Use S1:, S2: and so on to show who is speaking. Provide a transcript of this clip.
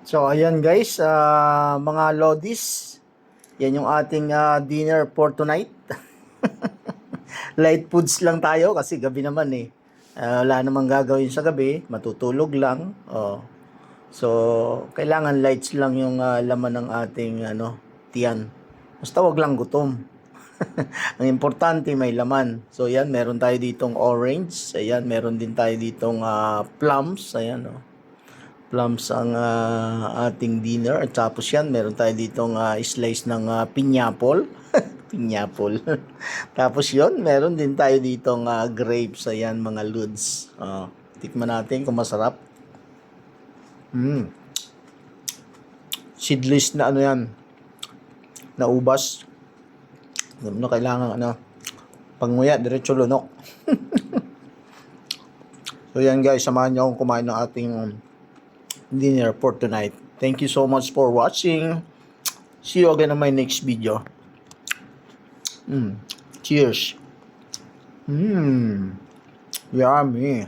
S1: So, ayan guys, mga lodis, yan yung ating dinner for tonight. Light foods lang tayo kasi gabi naman eh. Wala namang gagawin sa gabi, matutulog lang. Oh. So, kailangan lights lang yung laman ng ating tiyan. Basta wag lang gutom. Ang importante may laman. So, yan, meron tayo ditong orange. Ayan, meron din tayo ditong plums. Ayan, oh. Plums ang ating dinner. At tapos yan, meron tayo ditong slice ng pineapple. Pineapple. Tapos yon, meron din tayo ditong grapes. Ayan, mga lods. Tikman natin kung masarap. Seedless na yan, na ubas. Kailangan panguya, diretso lunok. So yan guys, samahan niyo akong kumain ng ating dinner for tonight. Thank you so much for watching. See you again on my next video. Cheers. Yummy.